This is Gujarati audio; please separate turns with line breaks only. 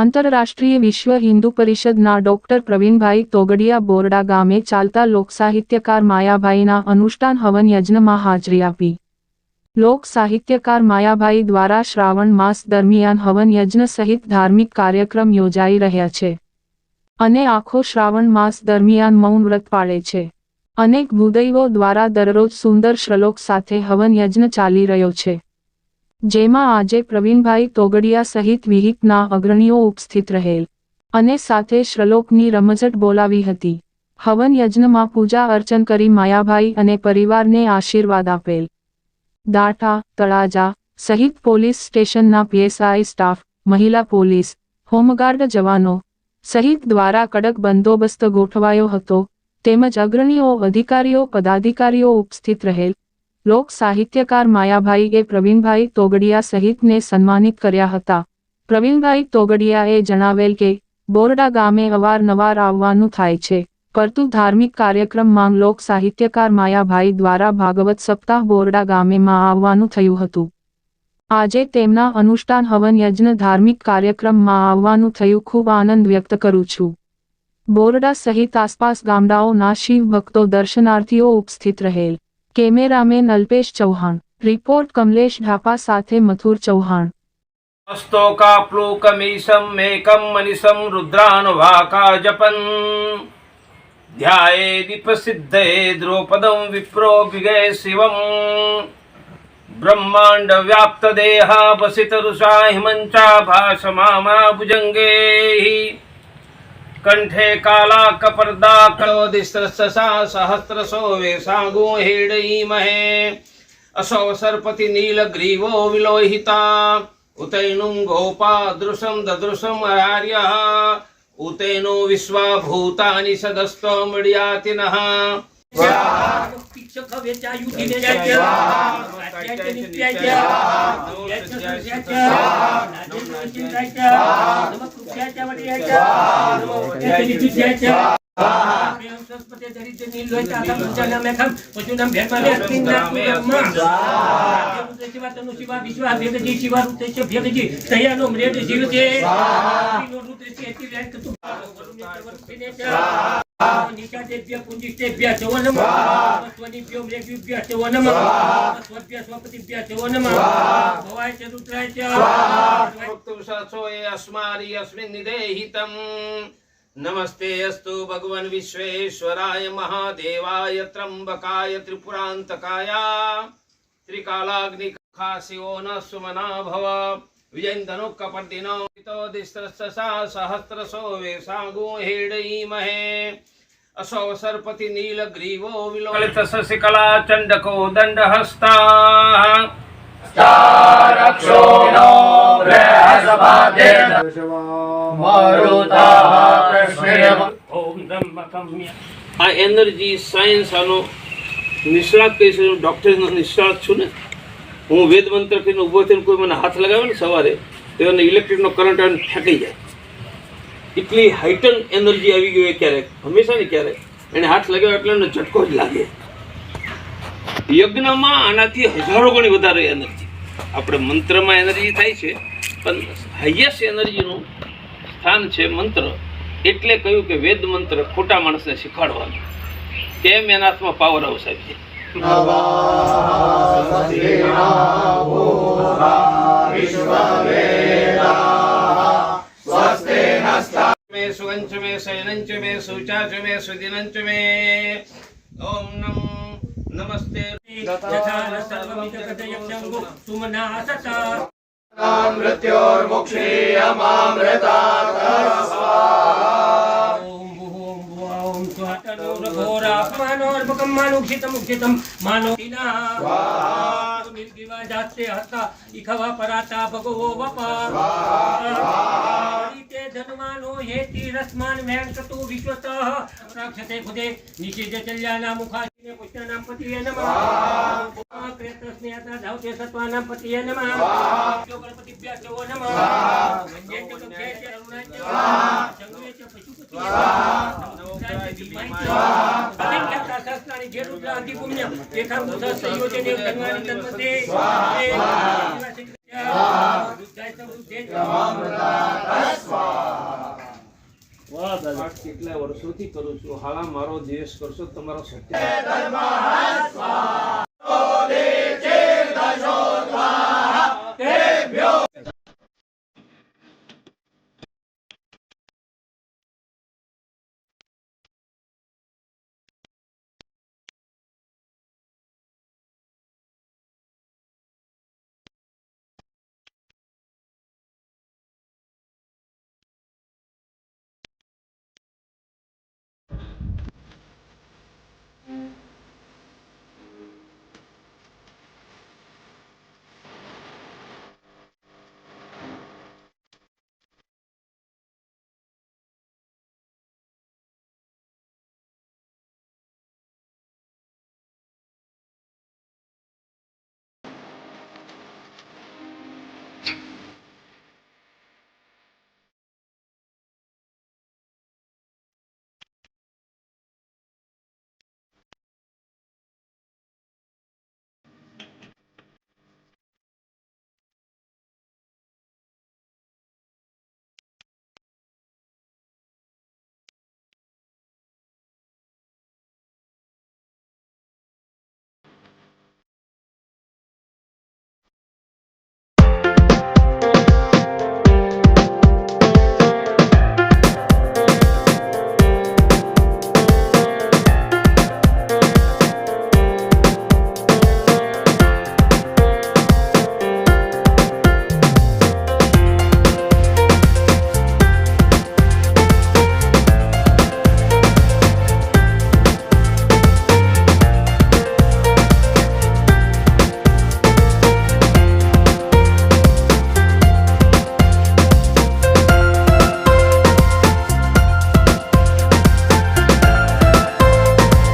આંતરરાષ્ટ્રીય વિશ્વ હિન્દુ પરિષદના ડોક્ટર પ્રવીણભાઈ તોગડિયા બોરડા ગામે ચાલતા લોકસાહિત્યકાર માયાભાઈના અનુષ્ઠાન હવન યજ્ઞમાં હાજરી આપી। લોક સાહિત્યકાર માયાભાઈ દ્વારા શ્રાવણ માસ દરમિયાન હવન યજ્ઞ સહિત ધાર્મિક કાર્યક્રમ યોજાઈ રહ્યા છે અને આખો શ્રાવણ માસ દરમિયાન મૌન વ્રત પાળે છે। અનેક ભૂદૈવો દ્વારા દરરોજ સુંદર શ્લોક સાથે હવન યજ્ઞ ચાલી રહ્યો છે, જેમાં આજે પ્રવીણભાઈ તોગડિયા સહિત વિહિપના અગ્રણીઓ ઉપસ્થિત રહેલ અને સાથે શ્લોકની રમઝટ બોલાવી હતી। હવન યજ્ઞમાં પૂજા અર્ચન કરી માયાભાઈ અને પરિવારને આશીર્વાદ આપેલ। દાંટા, તળાજા સહિત પોલીસ સ્ટેશનના પીએસઆઈ સ્ટાફ, મહિલા પોલીસ, હોમગાર્ડ જવાનો સહિત દ્વારા કડક બંદોબસ્ત ગોઠવાયો હતો, તેમજ અગ્રણીઓ, અધિકારીઓ, પદાધિકારીઓ ઉપસ્થિત રહેલ। લોક સાહિત્યકાર માયાભાઈએ પ્રવીણભાઈ તોગડિયા સહિતને સન્માનિત કર્યા હતા। પ્રવીણભાઈ તોગડિયાએ જણાવેલ કે બોરડા ગામે અવારનવાર આવવાનું થાય છે, પરંતુ ધાર્મિક કાર્યક્રમમાં લોક સાહિત્યકાર માયાભાઈ દ્વારા ભાગવત સપ્તાહ બોરડા ગામેમાં આવવાનું થયું હતું। આજે તેમના અનુષ્ઠાન હવન યજ્ઞ ધાર્મિક કાર્યક્રમમાં આવવાનું થયું, ખૂબ આનંદ વ્યક્ત કરું છું। બોરડા સહિત આસપાસ ગામડાઓના શિવ ભક્તો, દર્શનાર્થીઓ ઉપસ્થિત રહેલ। કેમેરામેન અલ્પેશ ચૌહાણ, રિપોર્ટ કમલેશ ઢાપા સાથે મથુર ચૌહાણ।
स्तोकाप्लुकमीशं मेकं मनिशं रुद्रान् वाका जपन् ध्यायेदि प्रसिद्धे द्रौपदं विप्रो विगय शिवं ब्रह्मांड व्याप्त देहा वसित ऋषा हिमंचा भाषमामा भुजंगे कंठे काला कपर्दा कलोदिस्त्रसा सहस्रसो वेशागो हेडई महे असो सरपति नीलग्रीवो विलोहिता उतैनुं गोपा दृशं ददृशं आर्य उतैनो विश्वाभूतानि सदस्तो मृड्यातिनः निशादेभ्य पुंजिष्टेभ्य चो नमः स्वनिभ्यो मृगेभ्य चो नमः स्वभ्य स्वपतिभ्य चो नमः भवाय च रुद्राय च भक्तुषसोये अस्मारि अस्मिन् निदेहितं नमस्ते अस्तु भगवन् विश्वेश्वराय महादेवाय त्र्यंबकाय त्रिपुरान्तकाय त्रिकालाग्निकाशियो न सुमना भव विजयन्दनो कपर्दिनो दिस्त्रसा सहस्रसो वेशागो हेडई महे असो सरपति नीलग्रीवो विलोलित शशिकला चंडको दंडहस्ता
रक्षो नो बृहस्पतिर् मरुतः कृष्णेम
ओम नमः। आ एनर्जी साइंस आनो निष्णात कहीश, डॉक्टर निष्णात छू ने हूँ वेद मंत्र कहीने उभो थईने कोई मने हाथ लगावे ने सवारे तो इलेक्ट्रिकनो करंट आવીને ફેંકાઈ જાય। એટલી હાઇટન એનર્જી આવી ગઈ ક્યારેક, હંમેશા ને ક્યારેક એને હાથ લગાવ્યો એટલે એનો ઝટકો જ લાગે। યજ્ઞમાં આનાથી હજારો ગણી વધારે એનર્જી, આપણે મંત્રમાં એનર્જી થાય છે પણ હાઈએસ્ટ એનર્જીનું સ્થાન છે મંત્ર। એટલે કહ્યું કે વેદ મંત્ર ખોટા માણસને શીખવાડવાનો, કેમ એના હાથમાં પાવર હાઉસ આવી જાય। में सुगंच में शयनंच में सुचाच में सुदिनंच में ओम नम नमस्ते मानो जाते हता इखवा पराता भगवो वपा धनवानो हेति रस्मान वेंकटो विश्वतः राक्षते खुदे निषेधे चल्याना मुखाशिने पुष्टानां पतिये नमः प्रेतस्नेहता धावते सत्वानां पतिये नमः गणपतिभ्यः च नमः वन्येच कक्षेच करुणाच संगवेच पशुपतिये नमः सहस्राणि जेरुद्रादि पुण्यं एकां संयोजने धन्वानि तन्वते વાહ દાદા કેટલા વર્ષોથી કરું છું હાલા મારો દેશ કરશો તમારો સત્ય